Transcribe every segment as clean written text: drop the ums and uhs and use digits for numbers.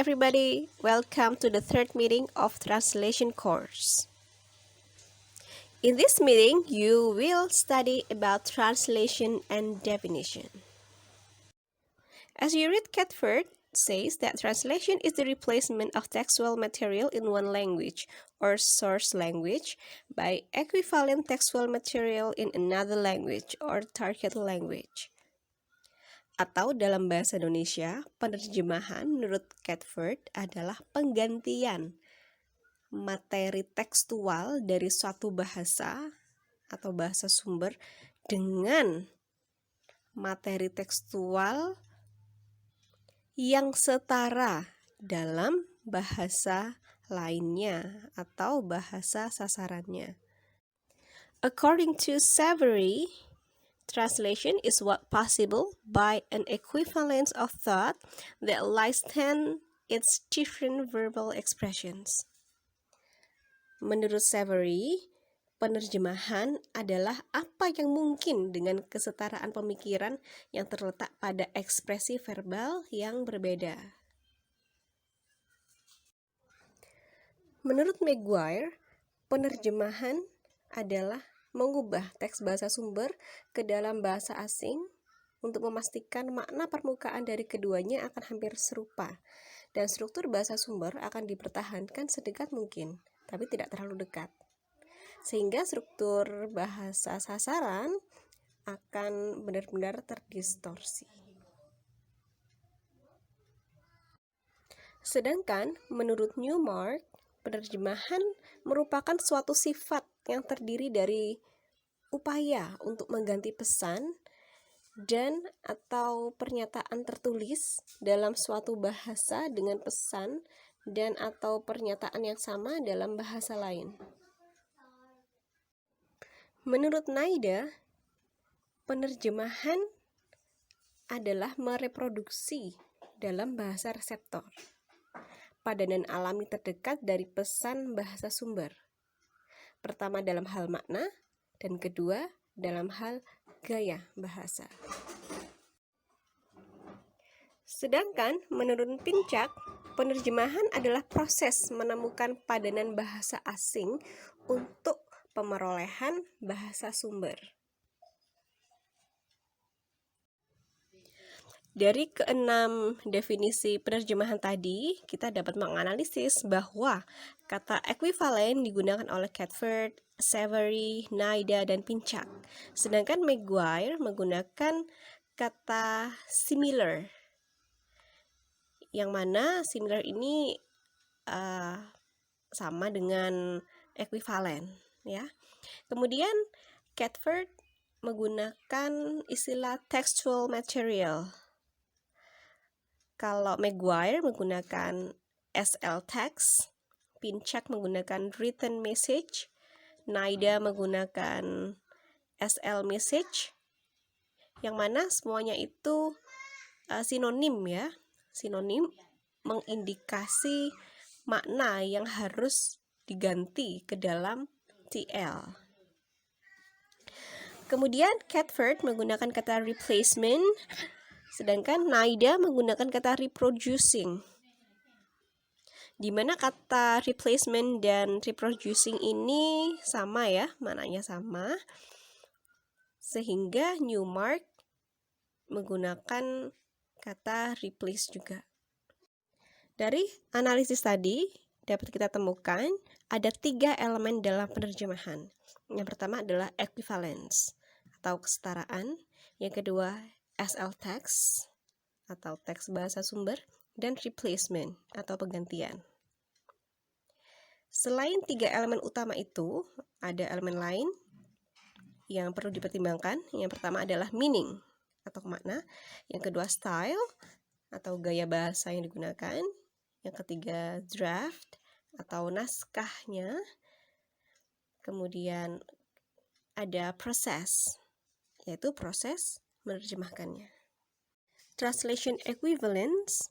everybody, welcome to the third meeting of translation course. In this meeting, you will study about translation and definition. As you read, Catford says that translation is the replacement of textual material in one language or source language by equivalent textual material in another language or target language. Atau dalam bahasa Indonesia, penerjemahan menurut Catford adalah penggantian materi tekstual dari suatu bahasa atau bahasa sumber dengan materi tekstual yang setara dalam bahasa lainnya atau bahasa sasarannya. According to Savary, translation is what possible by an equivalence of thought that lies in its different verbal expressions. Menurut Savary, penerjemahan adalah apa yang mungkin dengan kesetaraan pemikiran yang terletak pada ekspresi verbal yang berbeda. Menurut Maguire, penerjemahan adalah mengubah teks bahasa sumber ke dalam bahasa asing untuk memastikan makna permukaan dari keduanya akan hampir serupa dan struktur bahasa sumber akan dipertahankan sedekat mungkin, tapi tidak terlalu dekat. Sehingga struktur bahasa sasaran akan benar-benar terdistorsi. Sedangkan menurut Newmark, penerjemahan merupakan suatu sifat yang terdiri dari upaya untuk mengganti pesan dan atau pernyataan tertulis dalam suatu bahasa dengan pesan dan atau pernyataan yang sama dalam bahasa lain. Menurut Naida, penerjemahan adalah mereproduksi dalam bahasa reseptor padanan alami terdekat dari pesan bahasa sumber. Pertama dalam hal makna, dan kedua dalam hal gaya bahasa. Sedangkan menurut Pinchak, penerjemahan adalah proses menemukan padanan bahasa asing untuk pemerolehan bahasa sumber. Dari keenam definisi penerjemahan tadi, kita dapat menganalisis bahwa kata ekuivalen digunakan oleh Catford, Savary, Naida, dan Pinchak. Sedangkan Maguire menggunakan kata similar, yang mana similar ini sama dengan ekuivalen, ya. Kemudian Catford menggunakan istilah textual material. Kalau Maguire menggunakan SL text, Pinchak menggunakan written message, Naida menggunakan SL message, yang mana semuanya itu sinonim, ya. Sinonim mengindikasi makna yang harus diganti ke dalam TL. Kemudian Catford menggunakan kata replacement, sedangkan Naida menggunakan kata reproducing. Di mana kata replacement dan reproducing ini sama, ya, maknanya sama. Sehingga Newmark menggunakan kata replace juga. Dari analisis tadi dapat kita temukan ada 3 elemen dalam penerjemahan. Yang pertama adalah equivalence atau kesetaraan, yang kedua SL text atau teks bahasa sumber, dan replacement atau penggantian. Selain 3 elemen utama itu, ada elemen lain yang perlu dipertimbangkan. Yang pertama adalah meaning atau makna, yang kedua style atau gaya bahasa yang digunakan, yang ketiga draft atau naskahnya, kemudian ada proses, yaitu proses menerjemahkannya. Translation equivalence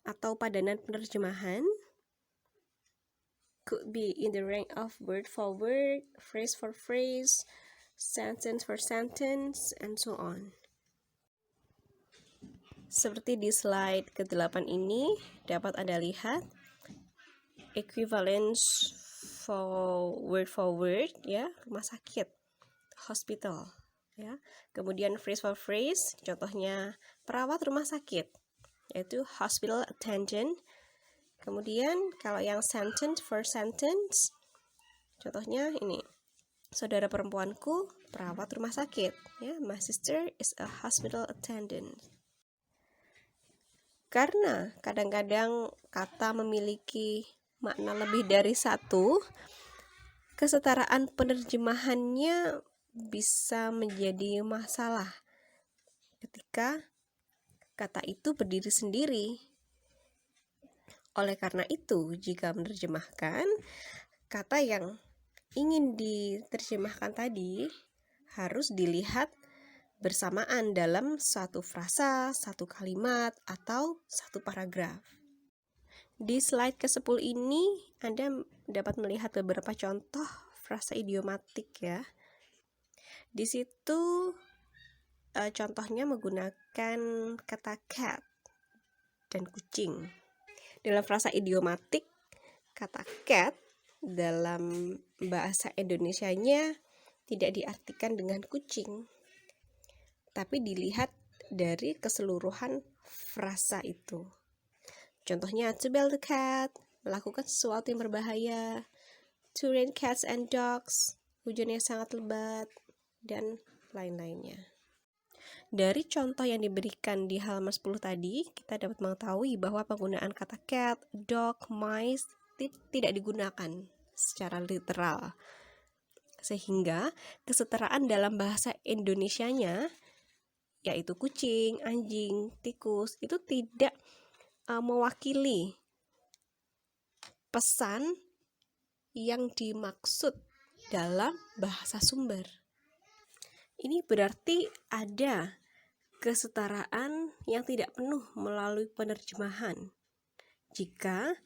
atau padanan penerjemahan could be in the rank of word for word, phrase for phrase, sentence for sentence, and so on. Seperti di slide ke-8 ini dapat Anda lihat equivalence for word ya, rumah sakit, hospital ya. Kemudian phrase for phrase, contohnya perawat rumah sakit, yaitu hospital attendant. Kemudian kalau yang sentence for sentence, contohnya ini, saudara perempuanku perawat rumah sakit ya, my sister is a hospital attendant. Karena kadang-kadang kata memiliki makna lebih dari satu, kesetaraan penerjemahannya bisa menjadi masalah ketika kata itu berdiri sendiri. Oleh karena itu, jika menerjemahkan, kata yang ingin diterjemahkan tadi harus dilihat bersamaan dalam satu frasa, satu kalimat, atau satu paragraf. Di slide ke-10 ini, Anda dapat melihat beberapa contoh frasa idiomatik ya. Di situ contohnya menggunakan kata cat dan kucing. Dalam frasa idiomatik, kata cat dalam bahasa Indonesianya tidak diartikan dengan kucing, tapi dilihat dari keseluruhan frasa itu. Contohnya, to bell the cat, melakukan sesuatu yang berbahaya, to rain cats and dogs, hujan yang sangat lebat, dan lain-lainnya. Dari contoh yang diberikan di halaman 10 tadi, kita dapat mengetahui bahwa penggunaan kata cat, dog, mice tidak digunakan secara literal. Sehingga kesetaraan dalam bahasa Indonesianya, yaitu kucing, anjing, tikus, itu tidak mewakili pesan yang dimaksud dalam bahasa sumber. Ini berarti ada kesetaraan yang tidak penuh melalui penerjemahan jika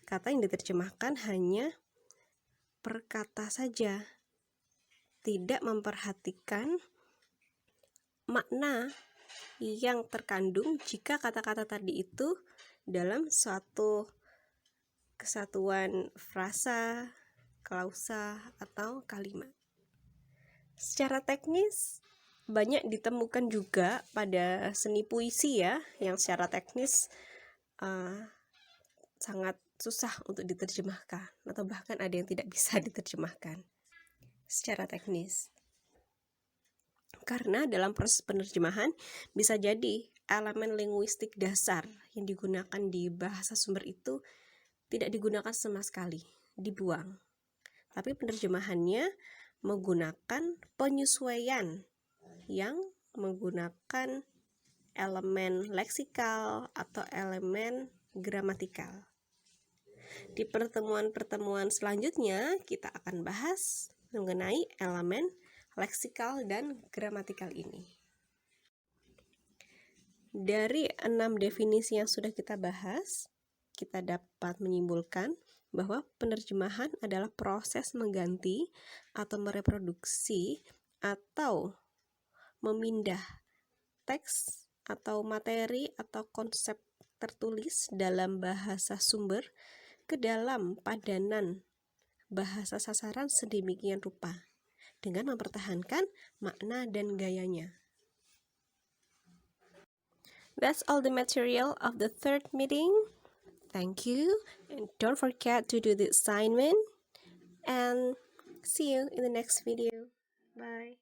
kata yang diterjemahkan hanya per kata saja, tidak memperhatikan makna yang terkandung jika kata-kata tadi itu dalam suatu kesatuan frasa, klausa, atau kalimat. Secara teknis banyak ditemukan juga pada seni puisi ya, yang secara teknis sangat susah untuk diterjemahkan, atau bahkan ada yang tidak bisa diterjemahkan secara teknis. Karena dalam proses penerjemahan bisa jadi elemen linguistik dasar yang digunakan di bahasa sumber itu tidak digunakan sama sekali, dibuang. Tapi penerjemahannya menggunakan penyesuaian yang menggunakan elemen leksikal atau elemen gramatikal. Di pertemuan-pertemuan selanjutnya kita akan bahas mengenai elemen leksikal dan gramatikal ini. Dari 6 definisi yang sudah kita bahas, kita dapat menyimpulkan bahwa penerjemahan adalah proses mengganti atau mereproduksi atau memindah teks atau materi atau konsep tertulis dalam bahasa sumber ke dalam padanan bahasa sasaran sedemikian rupa dengan mempertahankan makna dan gayanya. That's all the material of the third meeting. Thank you, and don't forget to do the assignment, and see you in the next video. Bye.